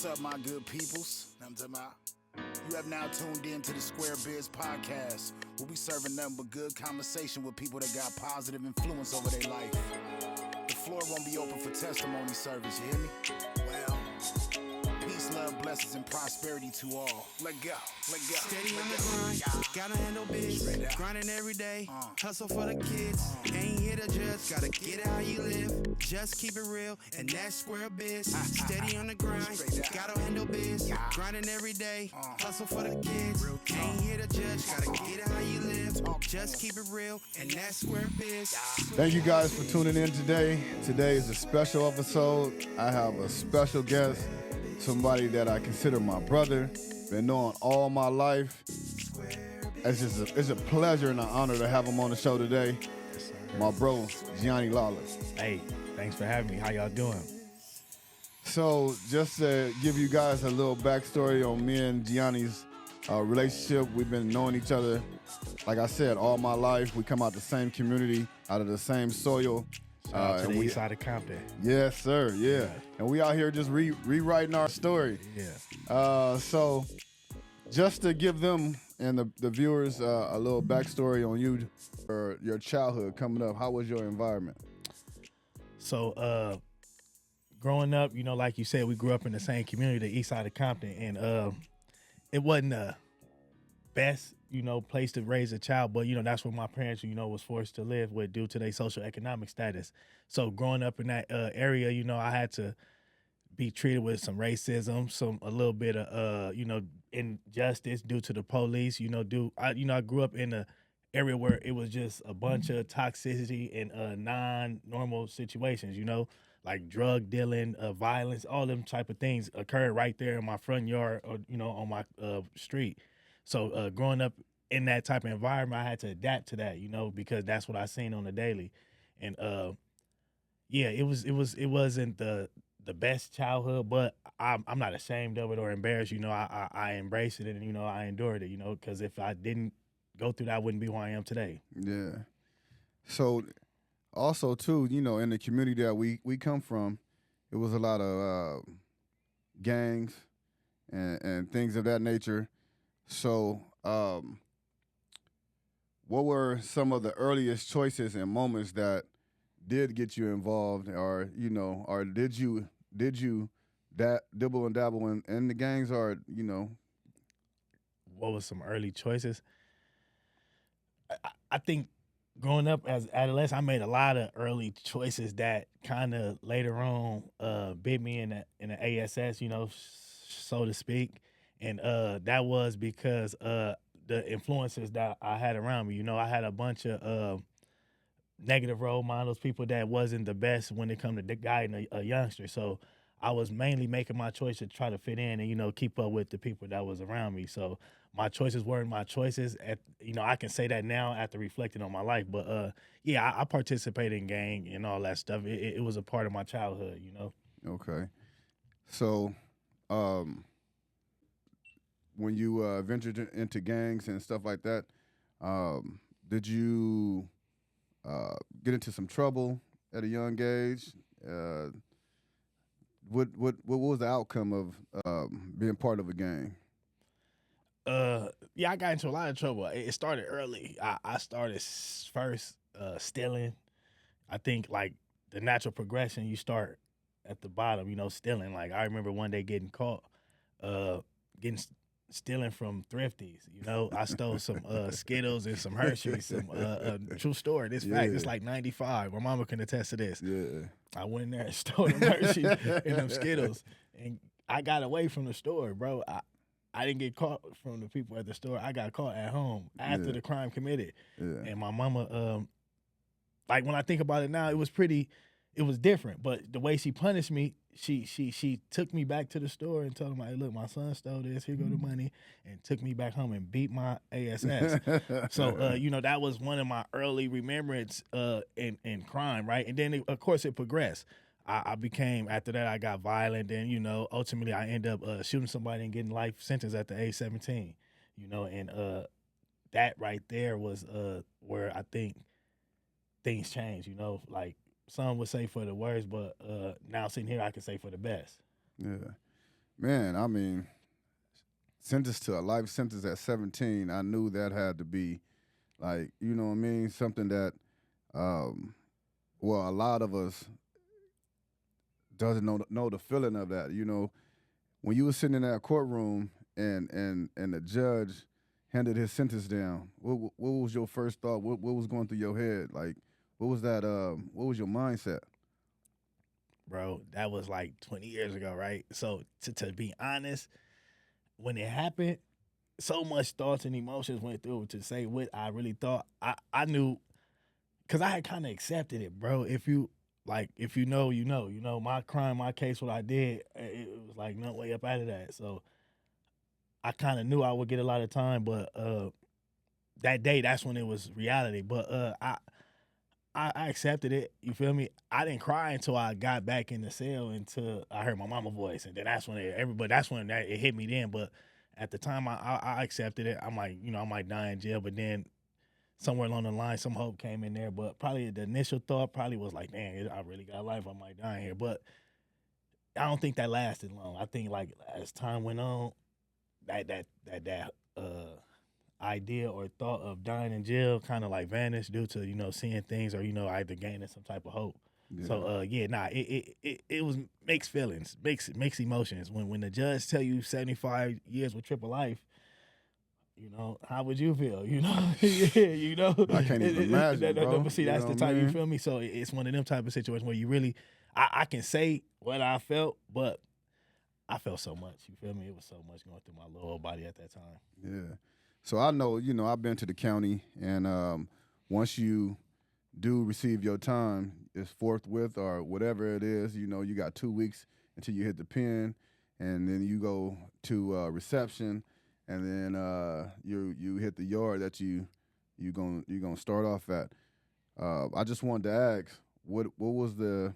up, my good peoples? I'm talking about. You have now tuned in to the Square Biz Podcast. We'll be serving nothing but good conversation with people that got positive influence over their life. The floor won't be open for testimony service, you hear me? Well, peace, love, blessings, and prosperity to all. Let go, let go. Steady on the grind, gotta handle biz, grinding every day, hustle for the kids, ain't here to judge, gotta get it how you live, just keep it real, and that's Square Biz. Steady on the grind, gotta handle biz, grinding every day, hustle for the kids, ain't here to judge, gotta get it how you live, just keep it real, and that's Square Biz. Thank you guys for tuning in today. Today is a special episode. I have a special guest, somebody that I consider my brother, been knowing all my life. It's a pleasure and an honor to have him on the show today. My bro, Gianni Lawless. Hey, thanks for having me. How y'all doing? So just to give you guys a little backstory on me and Gianni's relationship, we've been knowing each other, like I said, all my life. We come out the same community, out of the same soil. Shout out to the east side of Compton. Yes, sir, yeah. And we out here just rewriting our story. Yeah. So just to give them and the viewers a little backstory on you or your childhood coming up, how was your environment? So growing up, you know, like you said, we grew up in the same community, the east side of Compton, and it wasn't the best, you know, place to raise a child, but, you know, that's where my parents, you know, was forced to live with due to their social economic status. So growing up in that area, you know, I had to be treated with some racism, a little bit of, you know, injustice due to the police. You know, I grew up in a area where it was just a bunch of toxicity and non-normal situations. You know, like drug dealing, violence, all them type of things occurred right there in my front yard, or you know, on my street. So growing up in that type of environment, I had to adapt to that. You know, because that's what I seen on the daily, and yeah, it wasn't the best childhood, but I'm not ashamed of it or embarrassed. You know, I embraced it and, you know, I endured it, you know, because if I didn't go through that, I wouldn't be who I am today. Yeah. So also, too, you know, in the community that we come from, it was a lot of gangs and things of that nature. So what were some of the earliest choices and moments that did get you involved, or, you know, or did you dibble and dabble in the gangs, or, you know? What was some early choices? I think growing up as adolescent, I made a lot of early choices that kind of later on bit me in the ASS, you know, so to speak. And that was because the influences that I had around me. You know, I had a bunch of negative role models, people that wasn't the best when it come to guiding a youngster. So I was mainly making my choice to try to fit in and, you know, keep up with the people that was around me. So my choices weren't my choices. You know, I can say that now after reflecting on my life. But yeah, I participated in gang and all that stuff. It was a part of my childhood, you know. Okay. So when you ventured into gangs and stuff like that, did you get into some trouble at a young age? What was the outcome of being part of a gang? Yeah, I got into a lot of trouble. It started early. I started first stealing. I think like the natural progression, you start at the bottom, you know, stealing. Like I remember one day getting caught, stealing from Thrifties. You know, I stole some Skittles and some Hershey's. Some true story. This fact. It's like '95. My mama can attest to this. Yeah. I went in there and stole them Hershey's and them Skittles, and I got away from the store, bro. I didn't get caught from the people at the store. I got caught at home after the crime committed. Yeah. And my mama, like when I think about it now, it was different. But the way she punished me, she took me back to the store and told me, like, look, my son stole this, here go the money, and took me back home and beat my ASS. So, you know, that was one of my early remembrance in crime, right? And then, of course, it progressed. I became, after that, I got violent, and, you know, ultimately I ended up shooting somebody and getting life sentence at the age 17, you know, and that right there was where I think things changed, you know, like some would say for the worst, but now sitting here, I can say for the best. Yeah. Man, I mean, sentenced to a life sentence at 17, I knew that had to be like, you know what I mean, something that, well, a lot of us doesn't know the feeling of that. You know, when you were sitting in that courtroom and the judge handed his sentence down, what was your first thought? What was going through your head? Like, what was that? What was your mindset? Bro, that was like 20 years ago, right? So to be honest, when it happened, so much thoughts and emotions went through to say what I really thought. I knew, because I had kind of accepted it, bro. If you know, you know. You know, my crime, my case, what I did, it was like no way up out of that. So I kind of knew I would get a lot of time, but that day, that's when it was reality. But I accepted it. You feel me? I didn't cry until I got back in the cell until I heard my mama voice, and then that's when it hit me then. But at the time, I accepted it. I'm like, you know, I might die in jail, but then somewhere along the line, some hope came in there. But probably the initial thought probably was like, man, I really got life. I might die in here. But I don't think that lasted long. I think like as time went on, that idea or thought of dying in jail kind of like vanished due to, you know, seeing things or, you know, either gaining some type of hope. Yeah. So it was mixed feelings, mixed emotions. When the judge tell you 75 years with triple life, you know, how would you feel? You know, yeah, you know, I can't even imagine, bro. But see, You that's know the what type, I mean? you feel me? So it's one of them type of situations where you really, I can say what I felt, but I felt so much. You feel me? It was so much going through my little old body at that time. Yeah. So I know, you know, I've been to the county, and once you do receive your time, it's forthwith or whatever it is. You know, you got 2 weeks until you hit the pen, and then you go to reception, and then you hit the yard that you gonna start off at. I just wanted to ask, what was the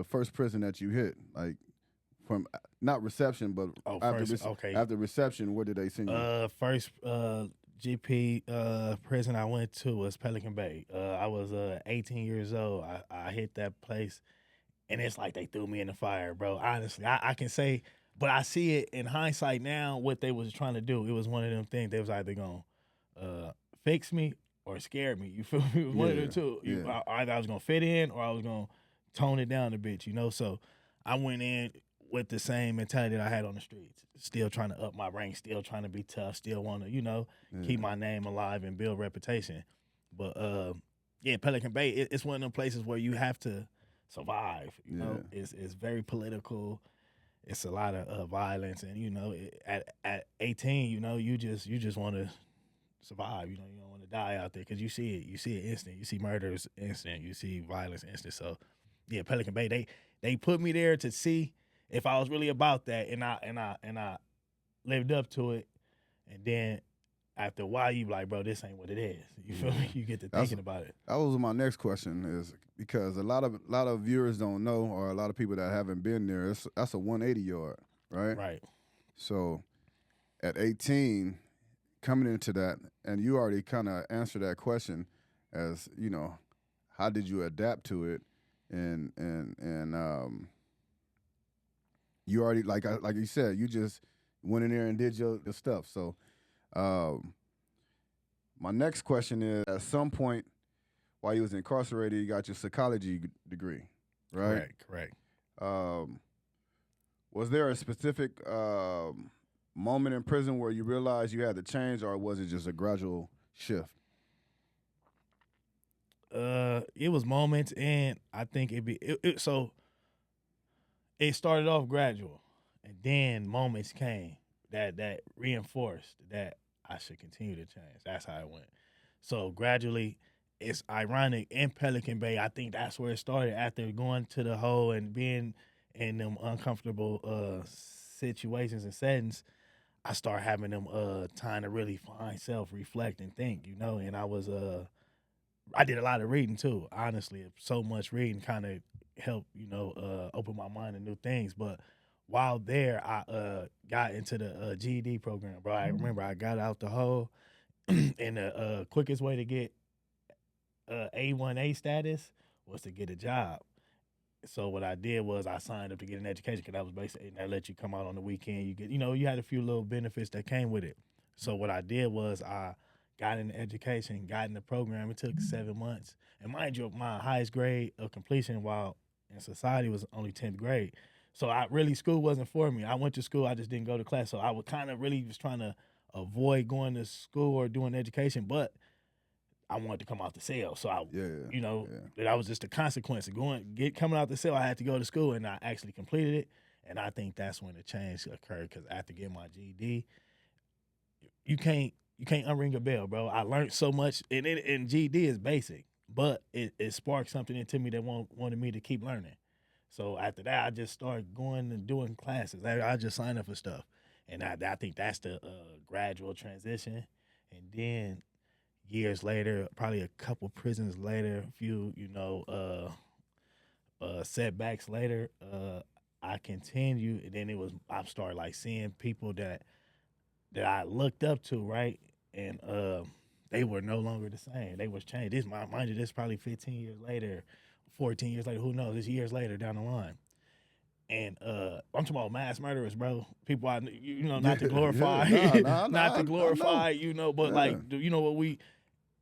first prison that you hit? Like from not reception, but after reception, where did they send you? First GP prison I went to was Pelican Bay. I was 18 years old. I hit that place, and it's like they threw me in the fire, bro. Honestly, I can say, but I see it in hindsight now what they was trying to do. It was one of them things. They was either gonna fix me or scare me. You feel me? It was one of them two. Either I was gonna fit in or I was gonna tone it down a bit. You know, so I went in with the same mentality that I had on the streets. Still trying to up my rank, still trying to be tough, still want to, you know, keep my name alive and build reputation. But yeah, Pelican Bay, it's one of them places where you have to survive. You know, it's very political. It's a lot of violence, and you know, at 18, you know, you just want to survive. You know, you don't want to die out there because you see it instant. You see murders instant. You see violence instant. So yeah, Pelican Bay, they put me there to see if I was really about that, and I lived up to it, and then after a while, you be like, bro, this ain't what it is. You feel me? You get to thinking about it. That was my next question, is because a lot of viewers don't know, or a lot of people that haven't been there. That's a 180 yard, right? Right. So at 18, coming into that, and you already kind of answered that question, as you know, how did you adapt to it, and you already like you said, you just went in there and did your stuff. So my next question is, at some point while you was incarcerated, you got your psychology degree, right? Correct. Was there a specific moment in prison where you realized you had to change, or was it just a gradual shift? It was moments, and I think so it started off gradual, and then moments came that reinforced that I should continue to change. That's how it went. So gradually, it's ironic, in Pelican Bay, I think that's where it started. After going to the hole and being in them uncomfortable situations and settings, I start having them time to really find self, reflect, and think, you know. And I did a lot of reading too, honestly. So much reading kind of helped, you know, open my mind to new things. But while there, I got into the GED program, bro. I remember I got out the hole, and the quickest way to get A1A status was to get a job. So what I did was I signed up to get an education because that was basically that let you come out on the weekend. You get, you had a few little benefits that came with it. So what I did was I got in education, got in the program. It took 7 months. And mind you, my highest grade of completion while in society was only 10th grade. So school wasn't for me. I went to school, I just didn't go to class. So I would kind of really was trying to avoid going to school or doing education, but I wanted to come out the cell. So that was just the consequence of coming out the cell. I had to go to school, and I actually completed it. And I think that's when the change occurred, because after getting my GED, you can't unring a bell, bro. I learned so much, and GED is basic, but it sparked something into me that wanted me to keep learning. So after that, I just started going and doing classes. I just signed up for stuff. And I think that's the gradual transition. And then years later, probably a couple prisons later, a few, setbacks later, I continued. And then I started like seeing people that I looked up to, right? And they were no longer the same. They was changed. Mind you, this probably 15 years later, 14 years later, who knows? It's years later down the line. And I'm talking about mass murderers, bro. People not to glorify, not to glorify, but like, what we,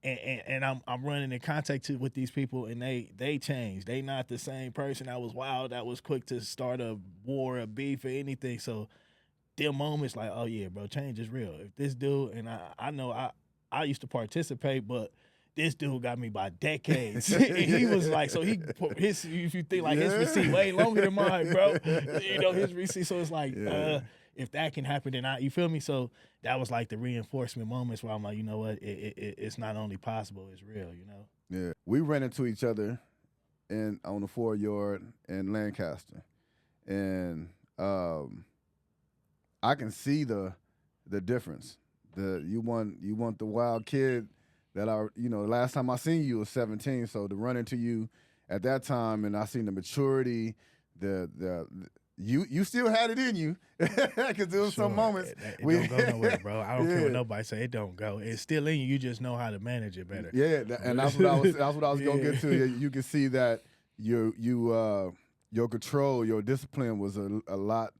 and I'm running in contact with these people, and they changed. They not the same person that was wild, that was quick to start a war, a beef, or anything. So them moments like, oh yeah, bro, change is real. If this dude, and I know I used to participate, but this dude got me by decades. And he was like, so if you think like his receipt way longer than mine, bro. His receipt. So it's like, if that can happen, then you feel me? So that was like the reinforcement moments where I'm like, you know what? It's not only possible, it's real, Yeah. We ran into each other on the 4-yard in Lancaster. And I can see the difference. You want the wild kid that last time I seen you was 17, so to run into you at that time, and I seen the maturity, you still had it in you, because there was some moments. It don't go nowhere, bro. I don't care what nobody say. It don't go. It's still in you. You just know how to manage it better. Yeah, and that's what I was gonna get to. You can see that your control, your discipline was a lot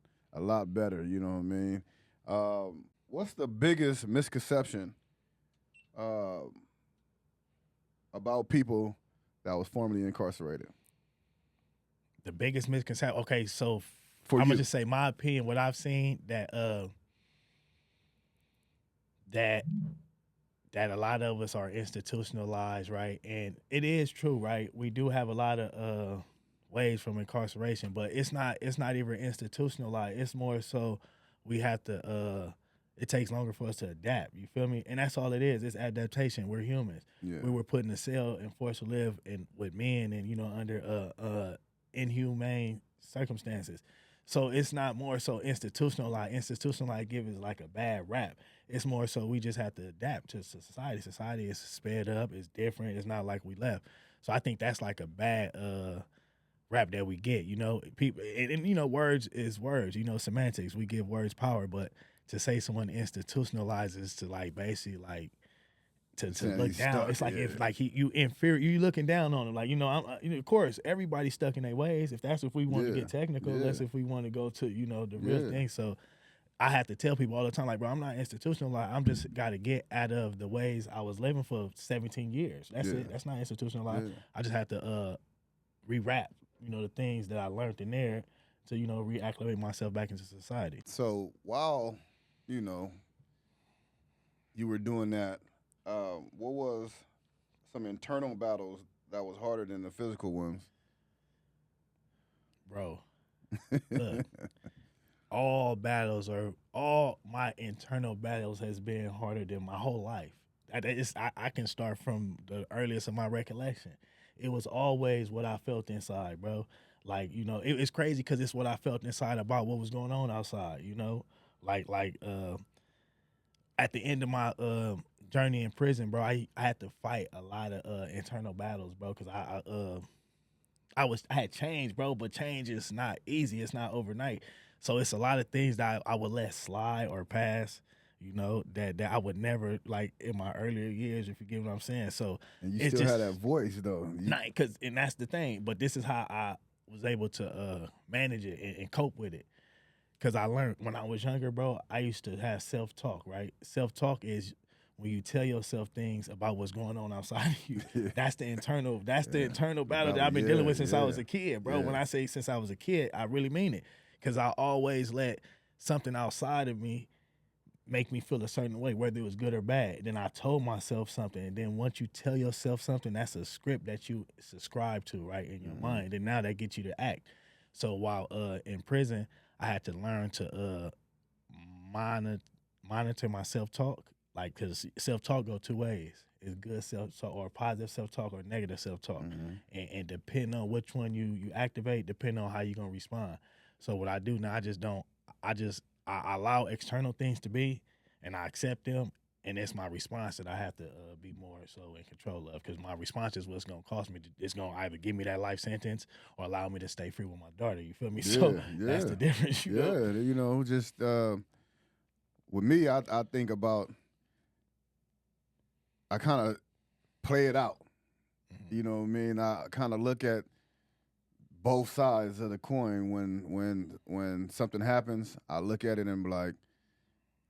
better. You know what I mean? What's the biggest misconception about people that was formerly incarcerated? The biggest misconception. Okay, so I'm gonna just say my opinion. What I've seen that a lot of us are institutionalized, right? And it is true, right? We do have a lot of ways from incarceration, but it's not even institutionalized. It's more so we have to. It takes longer for us to adapt. You feel me? And that's all it is. It's adaptation. We're humans. Yeah. We were put in a cell and forced to live with men and under inhumane circumstances. So it's not more so institutionalized. Institutionalized give is like a bad rap. It's more so we just have to adapt to society. Society is sped up. It's different. It's not like we left. So I think that's like a bad rap that we get. People and words is words. Semantics. We give words power, but to say someone institutionalizes to like basically like to look down, stuck, it's like if like you inferior, you looking down on him. Like of course everybody's stuck in their ways. If that's if we want to get technical, that's if we want to go to the real thing. So I have to tell people all the time, like, bro, I'm not institutionalized. I'm just got to get out of the ways I was living for 17 years. That's it. That's not institutionalized. I just have to rewrap the things that I learned in there to reacclimate myself back into society. So while you were doing that, what was some internal battles that was harder than the physical ones? Bro, look, all my internal battles has been harder than my whole life. I can start from the earliest of my recollection. It was always what I felt inside, bro. Like, it's crazy because it's what I felt inside about what was going on outside, Like at the end of my journey in prison, bro, I had to fight a lot of internal battles, bro, because I had change, bro, but change is not easy. It's not overnight. So it's a lot of things that I would let slide or pass, that I would never, like, in my earlier years, if you get what I'm saying. So and you still have that voice, though. And that's the thing. But this is how I was able to manage it and cope with it. Because I learned when I was younger, bro, I used to have self-talk, right? Self-talk is when you tell yourself things about what's going on outside of you. That's the internal battle that I've been dealing with since I was a kid, bro. When I say since I was a kid, I really mean it. Because I always let something outside of me make me feel a certain way, whether it was good or bad. Then I told myself something. And then once you tell yourself something, that's a script that you subscribe to, right, in your mind. And now that gets you to act. So while in prison, I had to learn to monitor my self-talk. Like, because self-talk go two ways. It's good self-talk or positive self-talk or negative self-talk. And depending on which one you activate, depending on how you're going to respond. So what I do now, I allow external things to be, and I accept them, and it's my response that I have to be more so in control of, because my response is what's going to cost me. It's going to either give me that life sentence or allow me to stay free with my daughter. You feel me? So that's the difference. You know? You know, just with me, I think about, I kind of play it out. You know what I mean? I kind of look at both sides of the coin. When something happens, I look at it and be like,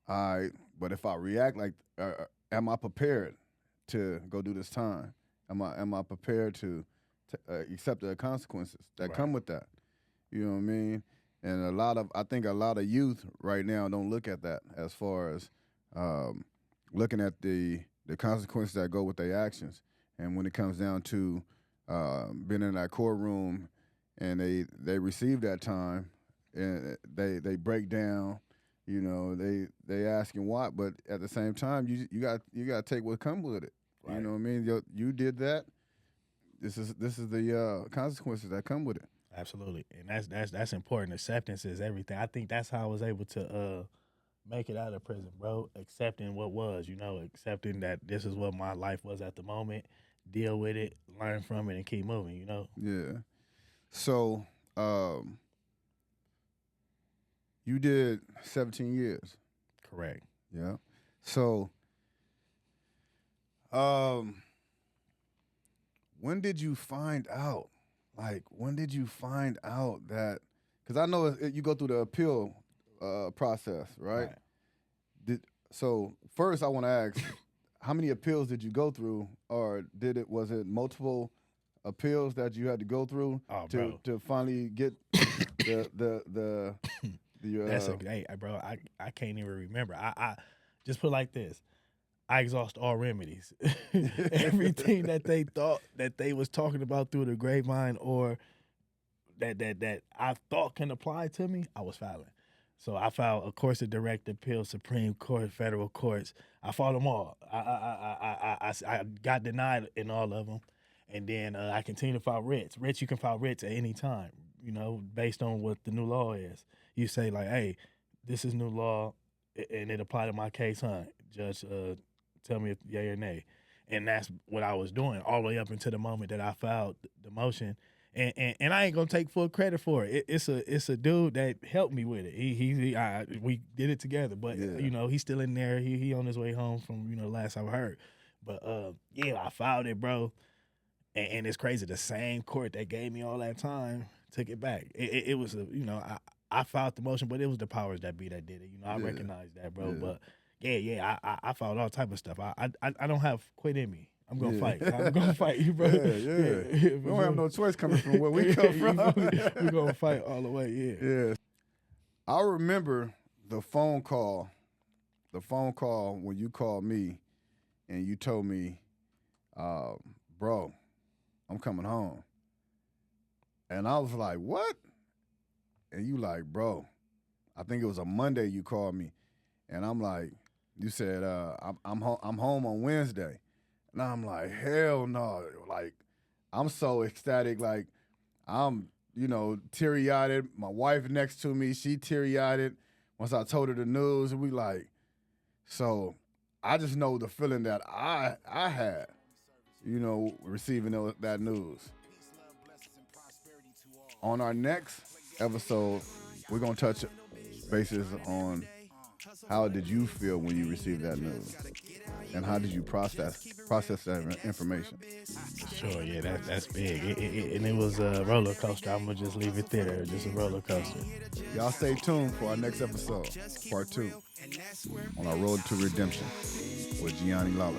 all right, but if I react like, am I prepared to go do this time? Am I prepared to accept the consequences that come with that? You know what I mean? And I think a lot of youth right now don't look at that as far as looking at the consequences that go with their actions. And when it comes down to being in that courtroom and they receive that time and they break down, you know, they asking why, but at the same time you got to take what comes with it. Right. You know what I mean? You did that. This is the consequences that come with it. Absolutely, and that's important. Acceptance is everything. I think that's how I was able to make it out of prison, bro. Accepting what was, you know, accepting that this is what my life was at the moment. Deal with it, learn from it, and keep moving. You know. Yeah. So, you did 17 years. Correct. Yeah. So, when did you find out? Like, when did you find out that? Because I know you go through the appeal process, right? So first, I want to ask, how many appeals did you go through, or was it multiple appeals that you had to go through to finally get the That's hey, bro. I can't even remember. I just put it like this. I exhaust all remedies. Everything that they thought that they was talking about through the grapevine or that I thought can apply to me, I was filing. So I filed, of course, a direct appeal, Supreme Court, federal courts. I filed them all. I got denied in all of them. And then I continue to file writs. You can file writs at any time, you know, based on what the new law is. You say, like, hey, this is new law, and it applied to my case, huh? Judge, tell me if yay or nay. And that's what I was doing all the way up until the moment that I filed the motion. And I ain't gonna take full credit for it. It's a dude that helped me with it. We did it together. But you know, he's still in there. He on his way home from, you know, last I heard. But I filed it, bro. And it's crazy. The same court that gave me all that time took it back. It was I filed the motion, but it was the powers that be that did it. You know, I recognize that, bro. But I filed all type of stuff. I don't have quit in me. I'm gonna fight. I'm gonna fight you, bro. We don't have no choice coming from where we come from. We're gonna fight all the way. Yeah. I remember the phone call when you called me, and you told me, bro, I'm coming home. And I was like, what? And you like, bro, I think it was a Monday you called me, and I'm like, you said, I'm home on Wednesday. And I'm like, hell no. Like, I'm so ecstatic. Like, I'm, teary-eyed. My wife next to me, she teary-eyed. Once I told her the news, we like, so I just know the feeling that I had, receiving that news. On our next episode, we're going to touch bases on How did you feel when you received that news? And how did you process that information? Sure, yeah, that's big. And it was a roller coaster. I'm gonna just leave it there. Just a roller coaster. Y'all stay tuned for our next episode, part 2, on our road to redemption with Gianni Lawler.